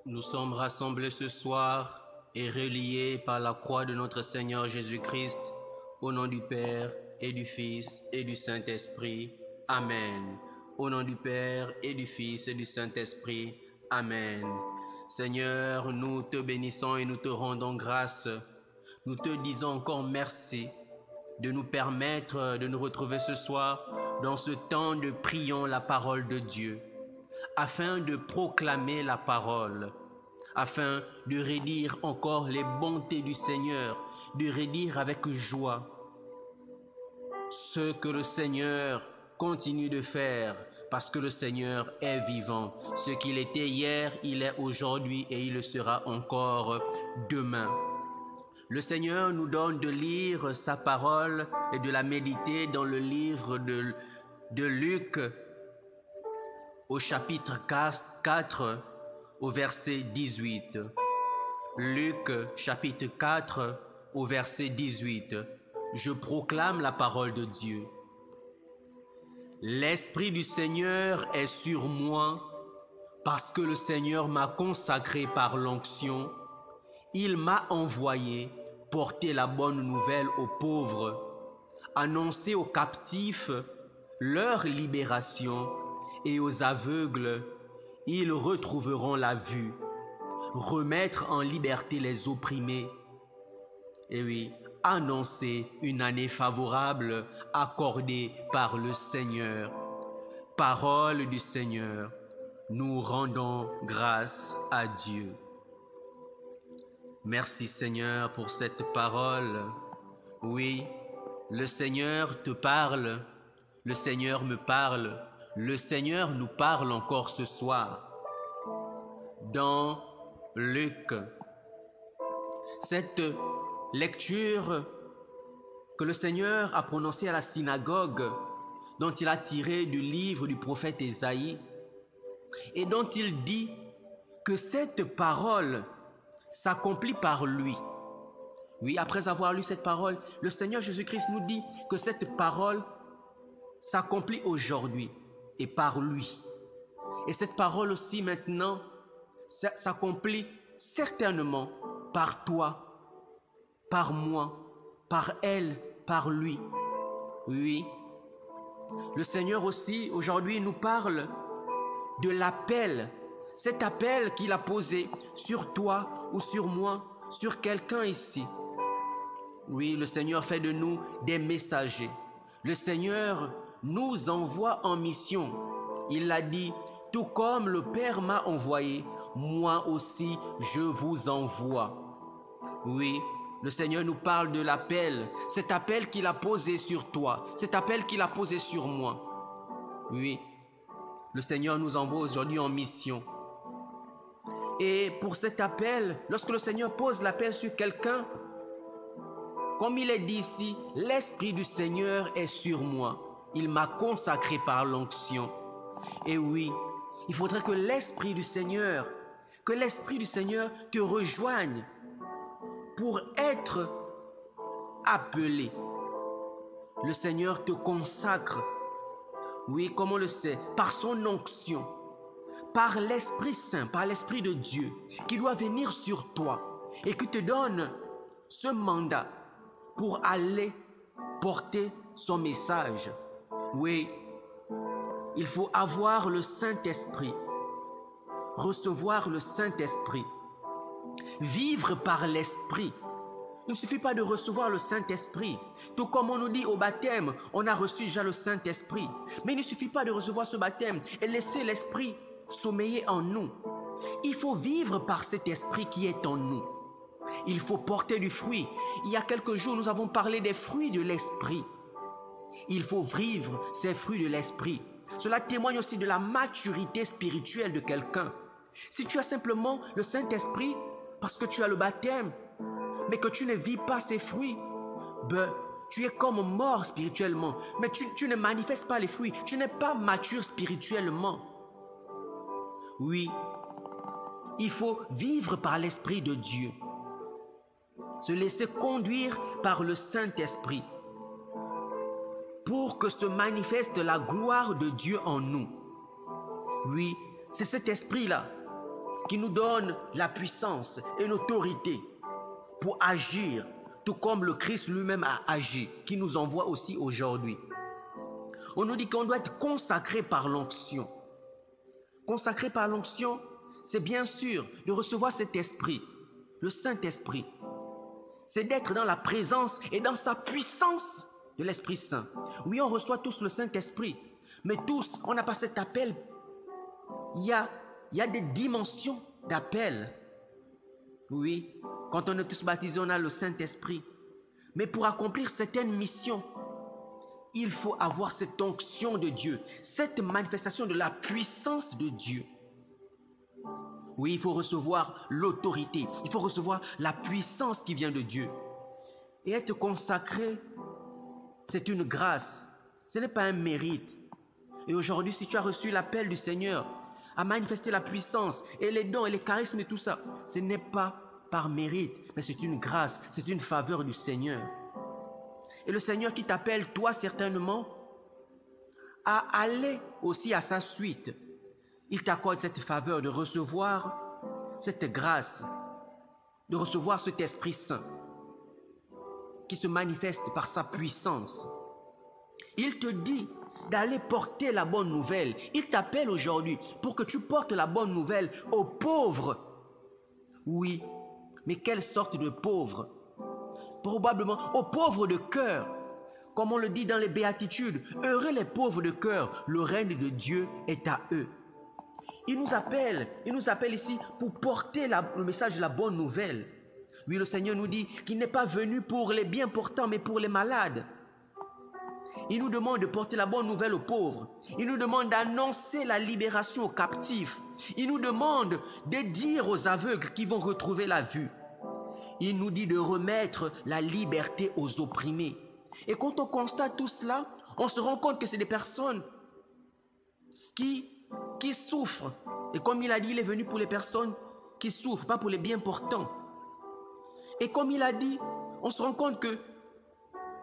Nous sommes rassemblés ce soir et reliés par la croix de notre Seigneur Jésus-Christ, au nom du Père et du Fils et du Saint-Esprit. Amen. Au nom du Père et du Fils et du Saint-Esprit. Amen. Seigneur, nous te bénissons et nous te rendons grâce. Nous te disons encore merci de nous permettre de nous retrouver ce soir dans ce temps de prions la parole de Dieu, afin de proclamer la parole, afin de redire encore les bontés du Seigneur, de redire avec joie ce que le Seigneur continue de faire, parce que le Seigneur est vivant. Ce qu'il était hier, il est aujourd'hui et il le sera encore demain. Le Seigneur nous donne de lire sa parole et de la méditer dans le livre de Luc, au chapitre 4, au verset 18. Luc, chapitre 4, au verset 18. Je proclame la parole de Dieu. L'Esprit du Seigneur est sur moi, parce que le Seigneur m'a consacré par l'onction. Il m'a envoyé porter la bonne nouvelle aux pauvres, annoncer aux captifs leur libération, et aux aveugles, ils retrouveront la vue, remettre en liberté les opprimés. Et oui, annoncer une année favorable accordée par le Seigneur. Parole du Seigneur, nous rendons grâce à Dieu. Merci Seigneur pour cette parole. Oui, le Seigneur te parle, le Seigneur me parle, le Seigneur nous parle encore ce soir. Dans Luc, cette lecture que le Seigneur a prononcée à la synagogue, dont il a tiré du livre du prophète Ésaïe, et dont il dit que cette parole s'accomplit par lui. Oui, après avoir lu cette parole, le Seigneur Jésus-Christ nous dit que cette parole s'accomplit aujourd'hui et par lui. Et cette parole aussi maintenant s'accomplit certainement par toi, par moi, par elle, par lui. Oui, le Seigneur aussi aujourd'hui nous parle de l'appel, cet appel qu'il a posé sur toi ou sur moi, sur quelqu'un ici. Oui, le Seigneur fait de nous des messagers. Le Seigneur nous envoie en mission. Il l'a dit, tout comme le Père m'a envoyé, moi aussi je vous envoie. Oui, le Seigneur nous parle de l'appel, cet appel qu'il a posé sur toi, cet appel qu'il a posé sur moi. Oui, le Seigneur nous envoie aujourd'hui en mission. Et pour cet appel, lorsque le Seigneur pose l'appel sur quelqu'un, comme il est dit ici, l'Esprit du Seigneur est sur moi. Il m'a consacré par l'onction. Et oui, il faudrait que l'Esprit du Seigneur te rejoigne pour être appelé. Le Seigneur te consacre, oui, comme on le sait, par son onction, par l'Esprit Saint, par l'Esprit de Dieu, qui doit venir sur toi et qui te donne ce mandat pour aller porter son message. Oui, il faut avoir le Saint-Esprit, recevoir le Saint-Esprit, vivre par l'Esprit. Il ne suffit pas de recevoir le Saint-Esprit. Tout comme on nous dit au baptême, on a reçu déjà le Saint-Esprit. Mais il ne suffit pas de recevoir ce baptême et laisser l'Esprit sommeiller en nous. Il faut vivre par cet Esprit qui est en nous. Il faut porter du fruit. Il y a quelques jours, nous avons parlé des fruits de l'Esprit. Il faut vivre ces fruits de l'Esprit. Cela témoigne aussi de la maturité spirituelle de quelqu'un. Si tu as simplement le Saint-Esprit parce que tu as le baptême, mais que tu ne vis pas ces fruits, tu es comme mort spirituellement, mais tu ne manifestes pas les fruits. Tu n'es pas mature spirituellement. Oui, il faut vivre par l'Esprit de Dieu. Se laisser conduire par le Saint-Esprit pour que se manifeste la gloire de Dieu en nous. Oui, c'est cet esprit-là qui nous donne la puissance et l'autorité pour agir, tout comme le Christ lui-même a agi, qui nous envoie aussi aujourd'hui. On nous dit qu'on doit être consacré par l'onction. Consacré par l'onction, c'est bien sûr de recevoir cet esprit, le Saint-Esprit. C'est d'être dans la présence et dans sa puissance de l'Esprit Saint. Oui, on reçoit tous le Saint-Esprit, mais tous, on n'a pas cet appel. Il y a des dimensions d'appel. Oui, quand on est tous baptisés, on a le Saint-Esprit. Mais pour accomplir certaines missions, il faut avoir cette onction de Dieu, cette manifestation de la puissance de Dieu. Oui, il faut recevoir l'autorité, il faut recevoir la puissance qui vient de Dieu. Et être consacré, c'est une grâce, ce n'est pas un mérite. Et aujourd'hui, si tu as reçu l'appel du Seigneur à manifester la puissance et les dons et les charismes et tout ça, ce n'est pas par mérite, mais c'est une grâce, c'est une faveur du Seigneur. Et le Seigneur qui t'appelle, toi certainement, à aller aussi à sa suite. Il t'accorde cette faveur de recevoir cette grâce, de recevoir cet Esprit Saint qui se manifeste par sa puissance. Il te dit d'aller porter la bonne nouvelle. Il t'appelle aujourd'hui pour que tu portes la bonne nouvelle aux pauvres. Oui, mais quelle sorte de pauvres? Probablement aux pauvres de cœur. Comme on le dit dans les béatitudes, heureux les pauvres de cœur, le règne de Dieu est à eux. Il nous appelle ici pour porter le message de la bonne nouvelle. Oui, le Seigneur nous dit qu'il n'est pas venu pour les bien portants, mais pour les malades. Il nous demande de porter la bonne nouvelle aux pauvres. Il nous demande d'annoncer la libération aux captifs. Il nous demande de dire aux aveugles qu'ils vont retrouver la vue. Il nous dit de remettre la liberté aux opprimés. Et quand on constate tout cela, on se rend compte que c'est des personnes qui souffrent. Et comme il a dit, il est venu pour les personnes qui souffrent, pas pour les bien portants. Et comme il a dit, on se rend compte que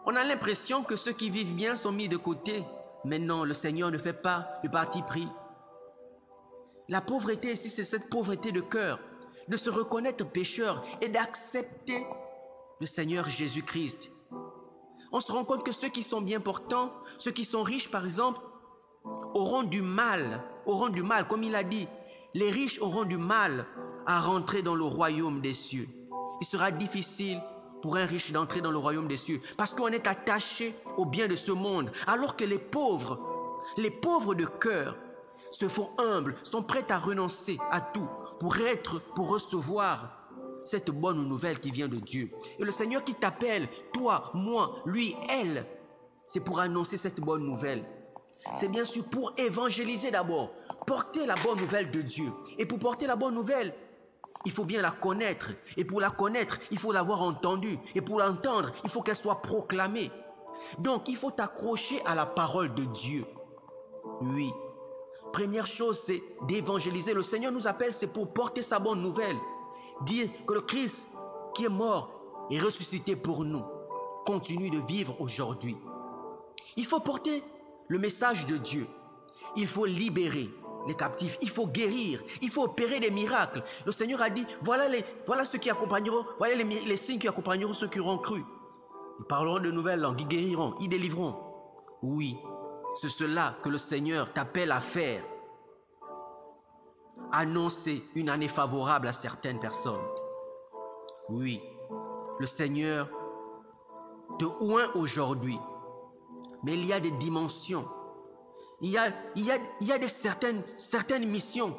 on a l'impression que ceux qui vivent bien sont mis de côté. Mais non, le Seigneur ne fait pas de parti pris. La pauvreté ici, c'est cette pauvreté de cœur, de se reconnaître pécheur et d'accepter le Seigneur Jésus-Christ. On se rend compte que ceux qui sont bien portants, ceux qui sont riches par exemple, auront du mal, comme il a dit. Les riches auront du mal à rentrer dans le royaume des cieux. Il sera difficile pour un riche d'entrer dans le royaume des cieux parce qu'on est attaché au bien de ce monde, alors que les pauvres de cœur se font humbles, sont prêts à renoncer à tout pour recevoir cette bonne nouvelle qui vient de Dieu. Et le Seigneur qui t'appelle, toi, moi, lui, elle, c'est pour annoncer cette bonne nouvelle. C'est bien sûr pour évangéliser d'abord, porter la bonne nouvelle de Dieu. Et pour porter la bonne nouvelle, il faut bien la connaître. Et pour la connaître, il faut l'avoir entendue. Et pour l'entendre, il faut qu'elle soit proclamée. Donc, il faut t'accrocher à la parole de Dieu. Oui. Première chose, c'est d'évangéliser. Le Seigneur nous appelle, c'est pour porter sa bonne nouvelle. Dire que le Christ qui est mort et ressuscité pour nous continue de vivre aujourd'hui. Il faut porter le message de Dieu. Il faut libérer les captifs, il faut guérir, il faut opérer des miracles. Le Seigneur a dit, voilà ceux qui accompagneront, voilà les signes qui accompagneront ceux qui auront cru. Ils parleront de nouvelles langues, ils guériront, ils délivreront. Oui, c'est cela que le Seigneur t'appelle à faire. Annoncer une année favorable à certaines personnes. Oui, le Seigneur te oint aujourd'hui. Mais il y a des dimensions. Il y a certaines missions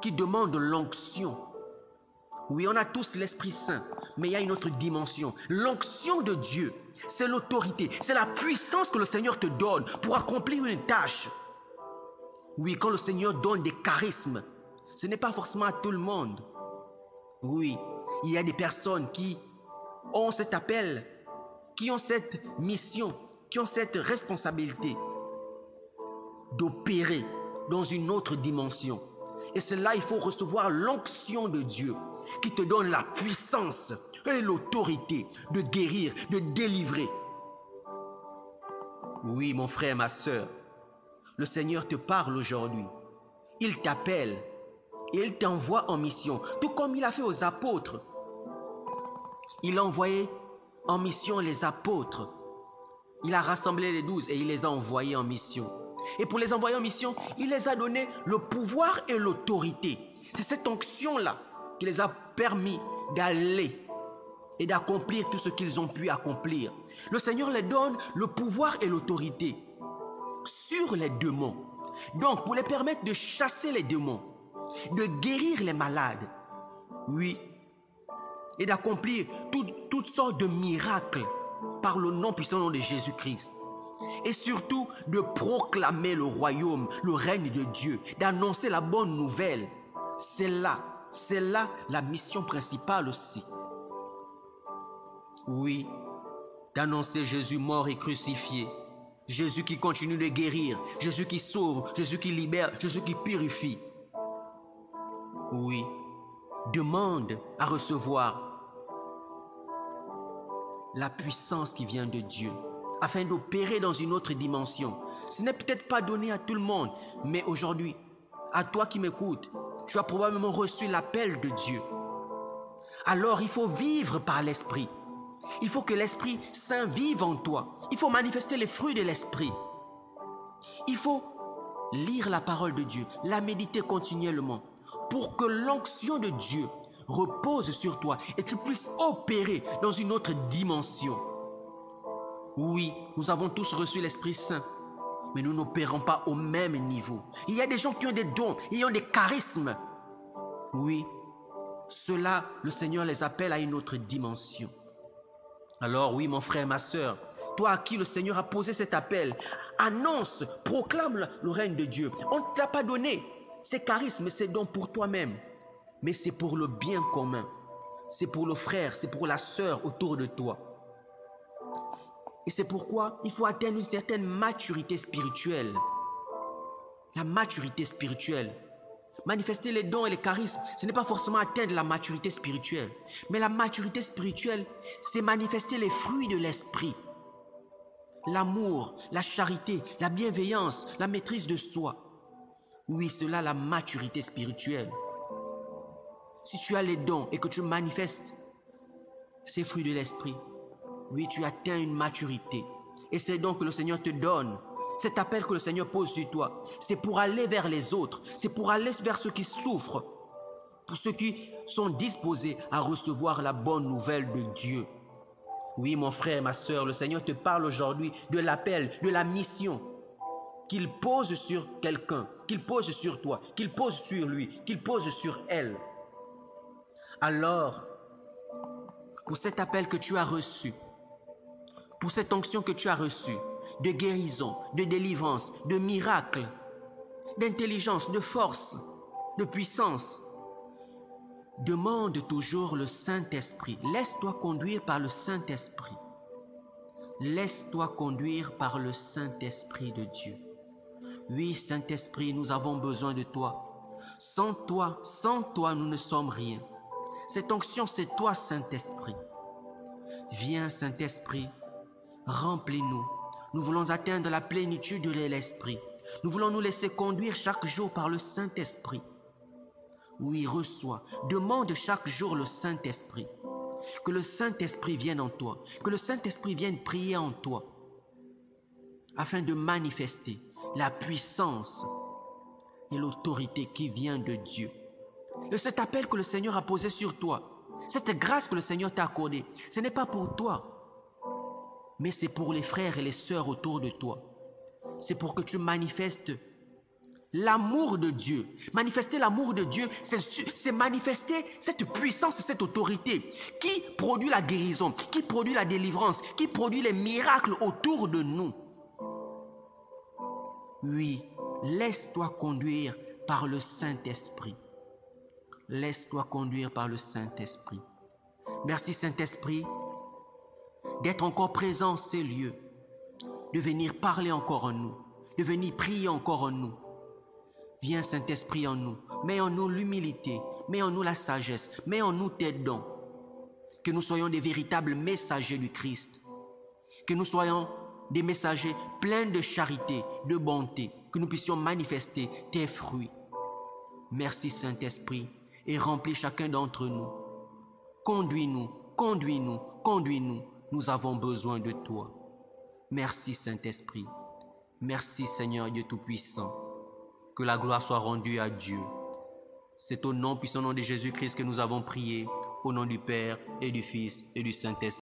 qui demandent l'onction. Oui, on a tous l'Esprit Saint, mais il y a une autre dimension. L'onction de Dieu, c'est l'autorité, c'est la puissance que le Seigneur te donne pour accomplir une tâche. Oui, quand le Seigneur donne des charismes, ce n'est pas forcément à tout le monde. Oui, il y a des personnes qui ont cet appel, qui ont cette mission, qui ont cette responsabilité d'opérer dans une autre dimension. Et c'est là il faut recevoir l'onction de Dieu qui te donne la puissance et l'autorité de guérir, de délivrer. Oui, mon frère, ma sœur, le Seigneur te parle aujourd'hui. Il t'appelle et il t'envoie en mission, tout comme il a fait aux apôtres. Il a envoyé en mission les apôtres. Il a rassemblé les 12 et il les a envoyés en mission. Et pour les envoyer en mission, il les a donné le pouvoir et l'autorité. C'est cette onction-là qui les a permis d'aller et d'accomplir tout ce qu'ils ont pu accomplir. Le Seigneur les donne le pouvoir et l'autorité sur les démons. Donc, pour les permettre de chasser les démons, de guérir les malades, oui, et d'accomplir toutes sortes de miracles par le nom puissant nom de Jésus-Christ. Et surtout, de proclamer le royaume, le règne de Dieu, d'annoncer la bonne nouvelle. C'est là la mission principale aussi. Oui, d'annoncer Jésus mort et crucifié. Jésus qui continue de guérir, Jésus qui sauve, Jésus qui libère, Jésus qui purifie. Oui, demande à recevoir la puissance qui vient de Dieu, afin d'opérer dans une autre dimension. Ce n'est peut-être pas donné à tout le monde, mais aujourd'hui, à toi qui m'écoutes, tu as probablement reçu l'appel de Dieu. Alors il faut vivre par l'Esprit. Il faut que l'Esprit Saint vive en toi. Il faut manifester les fruits de l'Esprit. Il faut lire la parole de Dieu, la méditer continuellement, pour que l'onction de Dieu repose sur toi et tu puisses opérer dans une autre dimension. Oui, nous avons tous reçu l'Esprit Saint, mais nous n'opérons pas au même niveau. Il y a des gens qui ont des dons, ils ont des charismes. Oui, ceux-là, le Seigneur les appelle à une autre dimension. Alors oui, mon frère, ma sœur, toi à qui le Seigneur a posé cet appel, annonce, proclame le règne de Dieu. On ne t'a pas donné ces charismes, ces dons pour toi-même, mais c'est pour le bien commun. C'est pour le frère, c'est pour la sœur autour de toi. Et c'est pourquoi il faut atteindre une certaine maturité spirituelle. La maturité spirituelle. Manifester les dons et les charismes, ce n'est pas forcément atteindre la maturité spirituelle. Mais la maturité spirituelle, c'est manifester les fruits de l'esprit. L'amour, la charité, la bienveillance, la maîtrise de soi. Oui, c'est là la maturité spirituelle. Si tu as les dons et que tu manifestes ces fruits de l'esprit, oui, tu atteins une maturité. Et c'est donc que le Seigneur te donne. Cet appel que le Seigneur pose sur toi, c'est pour aller vers les autres. C'est pour aller vers ceux qui souffrent. Pour ceux qui sont disposés à recevoir la bonne nouvelle de Dieu. Oui, mon frère, ma sœur, le Seigneur te parle aujourd'hui de l'appel, de la mission qu'il pose sur quelqu'un, qu'il pose sur toi, qu'il pose sur lui, qu'il pose sur elle. Alors, pour cet appel que tu as reçu, pour cette onction que tu as reçue, de guérison, de délivrance, de miracle, d'intelligence, de force, de puissance, demande toujours le Saint-Esprit. Laisse-toi conduire par le Saint-Esprit. Laisse-toi conduire par le Saint-Esprit de Dieu. Oui, Saint-Esprit, nous avons besoin de toi. Sans toi, nous ne sommes rien. Cette onction, c'est toi, Saint-Esprit. Viens, Saint-Esprit, remplis-nous. Nous voulons atteindre la plénitude de l'Esprit. Nous voulons nous laisser conduire chaque jour par le Saint-Esprit. Oui, reçois, demande chaque jour le Saint-Esprit. Que le Saint-Esprit vienne en toi, que le Saint-Esprit vienne prier en toi, afin de manifester la puissance et l'autorité qui vient de Dieu. Et cet appel que le Seigneur a posé sur toi, cette grâce que le Seigneur t'a accordée, ce n'est pas pour toi, mais c'est pour les frères et les sœurs autour de toi. C'est pour que tu manifestes l'amour de Dieu. Manifester l'amour de Dieu, c'est manifester cette puissance et cette autorité qui produit la guérison, qui produit la délivrance, qui produit les miracles autour de nous. Oui, laisse-toi conduire par le Saint-Esprit. Laisse-toi conduire par le Saint-Esprit. Merci Saint-Esprit d'être encore présent en ces lieux, de venir parler encore en nous, de venir prier encore en nous. Viens Saint-Esprit en nous, mets en nous l'humilité, mets en nous la sagesse, mets en nous tes dons. Que nous soyons des véritables messagers du Christ. Que nous soyons des messagers pleins de charité, de bonté, que nous puissions manifester tes fruits. Merci Saint-Esprit, et remplis chacun d'entre nous. Conduis-nous, conduis-nous, conduis-nous. Nous avons besoin de toi. Merci Saint-Esprit. Merci Seigneur Dieu Tout-Puissant. Que la gloire soit rendue à Dieu. C'est au nom puissant nom de Jésus-Christ que nous avons prié, au nom du Père et du Fils et du Saint-Esprit.